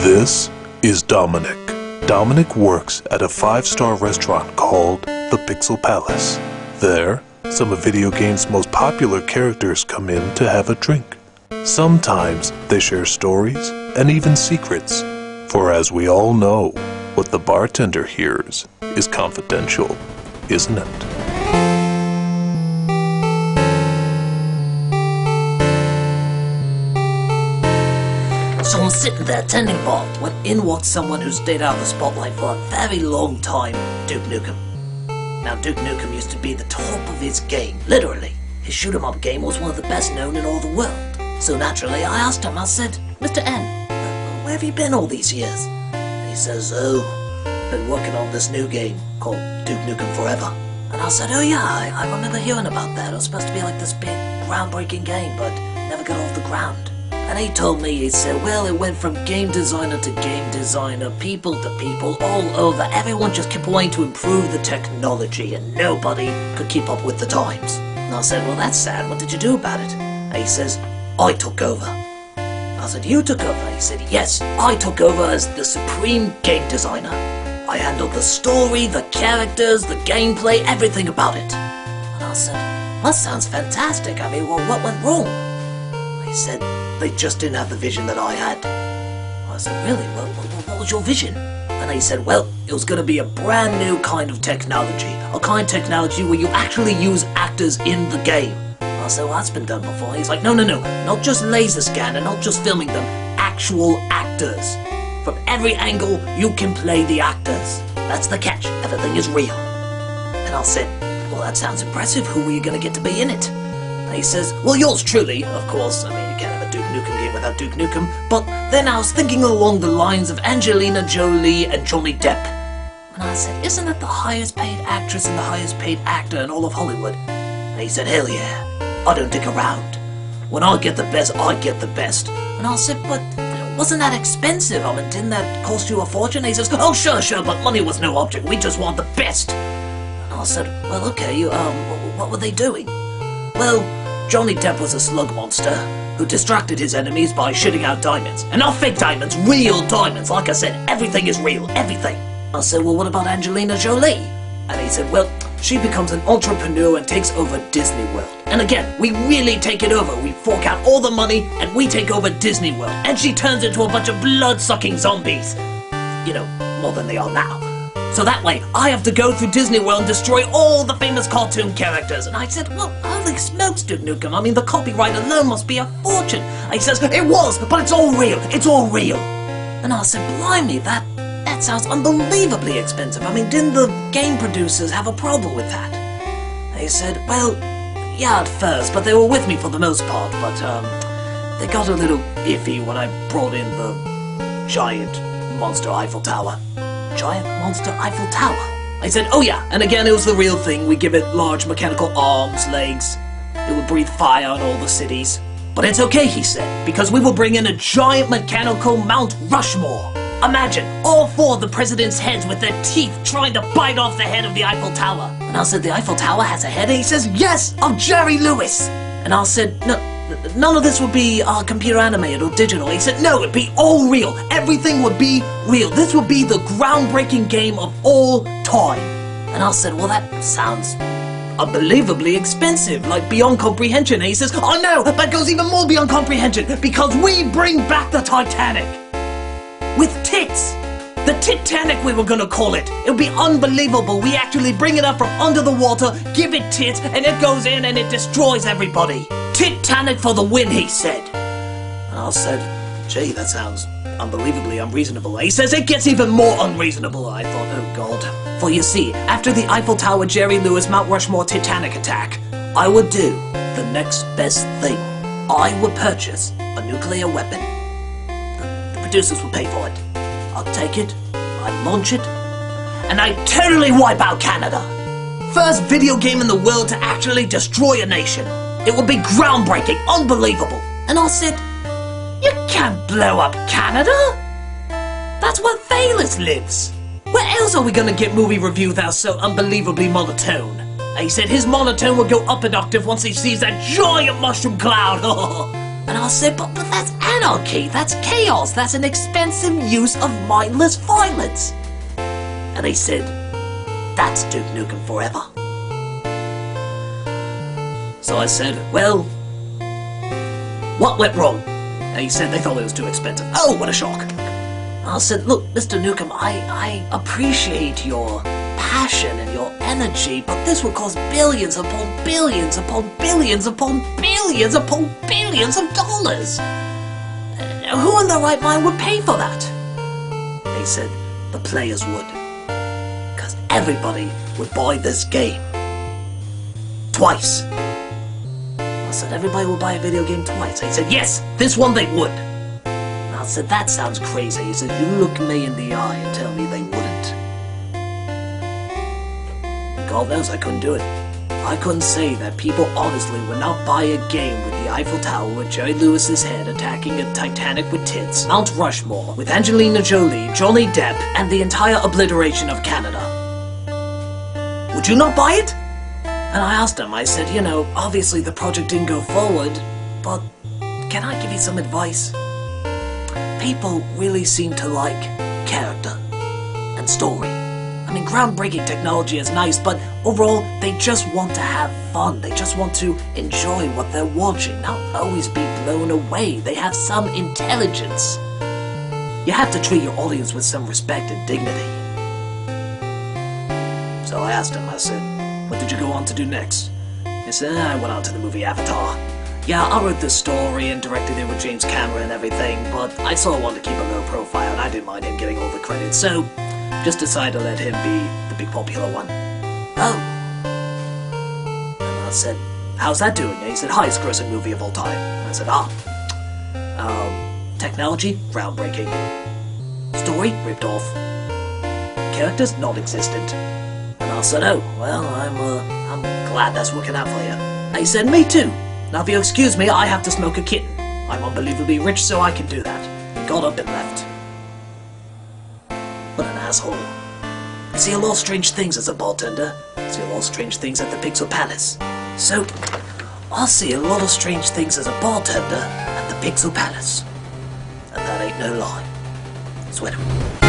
This is Dominic. Dominic works at a 5-star restaurant called the Pixel Palace. There, some of video games' most popular characters come in to have a drink. Sometimes they share stories and even secrets, for as we all know, what the bartender hears is confidential, isn't it? So I'm sitting there tending bar when in walked someone who stayed out of the spotlight for a very long time, Duke Nukem. Now Duke Nukem used to be the top of his game, literally. His shoot-'em-up game was one of the best known in all the world. So naturally I asked him, I said, "Mr. N, where have you been all these years?" And he says, "Oh, been working on this new game called Duke Nukem Forever." And I said, "Oh yeah, I remember hearing about that. It was supposed to be like this big groundbreaking game, but never got off the ground." And he told me, he said, well, it went from game designer to game designer, people to people, all over. Everyone just kept wanting to improve the technology and nobody could keep up with the times. And I said, well, that's sad. What did you do about it? And he says, I took over. I said, you took over? He said, yes, I took over as the supreme game designer. I handled the story, the characters, the gameplay, everything about it. And I said, that sounds fantastic. I mean, well, what went wrong? He said, they just didn't have the vision that I had. I said, really? Well, what was your vision? And he said, well, it was going to be a brand new kind of technology. A kind of technology where you actually use actors in the game. I said, well, that's been done before. He's like, no, not just laser scan and not just filming them. Actual actors. From every angle, you can play the actors. That's the catch. Everything is real. And I said, well, that sounds impressive. Who are you going to get to be in it? And he says, well, yours truly, of course. I mean, you can't have a Duke Nukem game without Duke Nukem. But then I was thinking along the lines of Angelina Jolie and Johnny Depp. And I said, isn't that the highest paid actress and the highest paid actor in all of Hollywood? And he said, hell yeah. I don't dick around. When I get the best, I get the best. And I said, but wasn't that expensive? I mean, didn't that cost you a fortune? And he says, oh, sure, but money was no object. We just want the best. And I said, well, okay, what were they doing? Well, Johnny Depp was a slug monster who distracted his enemies by shitting out diamonds. And not fake diamonds, real diamonds. Like I said, everything is real, everything. I said, well, what about Angelina Jolie? And he said, well, she becomes an entrepreneur and takes over Disney World. And again, we really take it over. We fork out all the money and we take over Disney World. And she turns into a bunch of blood-sucking zombies. You know, more than they are now. So that way, I have to go through Disney World and destroy all the famous cartoon characters. And I said, well, holy smokes, Duke Nukem. I mean, the copyright alone must be a fortune. And he says, it was, but it's all real. It's all real. And I said, blimey, that sounds unbelievably expensive. I mean, didn't the game producers have a problem with that? And he said, well, yeah, at first, but they were with me for the most part. But, they got a little iffy when I brought in the giant monster Eiffel Tower. Giant monster Eiffel Tower. I said, oh yeah, and again it was the real thing. We give it large mechanical arms, legs. It would breathe fire on all the cities. But it's okay, he said, because we will bring in a giant mechanical Mount Rushmore. Imagine all 4 of the president's heads with their teeth trying to bite off the head of the Eiffel Tower. And I said, the Eiffel Tower has a head? And he says, yes, of Jerry Lewis. And I said, no. None of this would be computer animated or digital. He said, no, it'd be all real. Everything would be real. This would be the groundbreaking game of all time. And I said, well, that sounds unbelievably expensive, like beyond comprehension. And he says, oh no, that goes even more beyond comprehension, because we bring back the Titanic. With tits. The Titanic, we were gonna call it. It would be unbelievable. We actually bring it up from under the water, give it tits, and it goes in and it destroys everybody. Titanic for the win, he said. And I said, gee, that sounds unbelievably unreasonable. He says, it gets even more unreasonable. I thought, oh god. For you see, after the Eiffel Tower, Jerry Lewis, Mount Rushmore, Titanic attack, I would do the next best thing. I would purchase a nuclear weapon. The producers would pay for it. I'd take it, I'd launch it, and I'd totally wipe out Canada. First video game in the world to actually destroy a nation. It would be groundbreaking, unbelievable. And I said, you can't blow up Canada. That's where Thalos lives. Where else are we gonna get movie reviews that are so unbelievably monotone? And he said his monotone will go up an octave once he sees that giant mushroom cloud. And I said, but that's anarchy, that's chaos, that's an expensive use of mindless violence. And he said, that's Duke Nukem forever. So I said, well, what went wrong? And he said they thought it was too expensive. Oh, what a shock. And I said, look, Mr. Nukem, I appreciate your passion and your energy, but this would cost billions upon billions upon billions upon billions upon billions of dollars. Who in their right mind would pay for that? He said, the players would. Because everybody would buy this game. Twice. I said, everybody will buy a video game twice. He said, yes, this one they would. And I said, that sounds crazy. He said, you look me in the eye and tell me they wouldn't. God knows I couldn't do it. I couldn't say that people honestly would not buy a game with the Eiffel Tower with Jerry Lewis's head attacking a Titanic with tits, Mount Rushmore with Angelina Jolie, Johnny Depp, and the entire obliteration of Canada. Would you not buy it? And I asked him, I said, you know, obviously the project didn't go forward, but can I give you some advice? People really seem to like character and story. I mean, groundbreaking technology is nice, but overall, they just want to have fun. They just want to enjoy what they're watching, not always be blown away. They have some intelligence. You have to treat your audience with some respect and dignity. So I asked him, I said, what did you go on to do next? He said, I went on to the movie Avatar. Yeah, I wrote the story and directed it with James Cameron and everything, but I sort of wanted to keep a low profile and I didn't mind him getting all the credit, so just decided to let him be the big popular one. Oh. And I said, how's that doing? And he said, highest grossing movie of all time. And I said, technology? Groundbreaking. Story? Ripped off. Characters? Non-existent. And I said, oh, well, I'm glad that's working out for you. And he said, me too. Now if you'll excuse me, I have to smoke a kitten. I'm unbelievably rich, so I can do that. He got up and left. What an asshole. I see a lot of strange things as a bartender. I see a lot of strange things at the Pixel Palace. So, I see a lot of strange things as a bartender at the Pixel Palace. And that ain't no lie. Swear to me.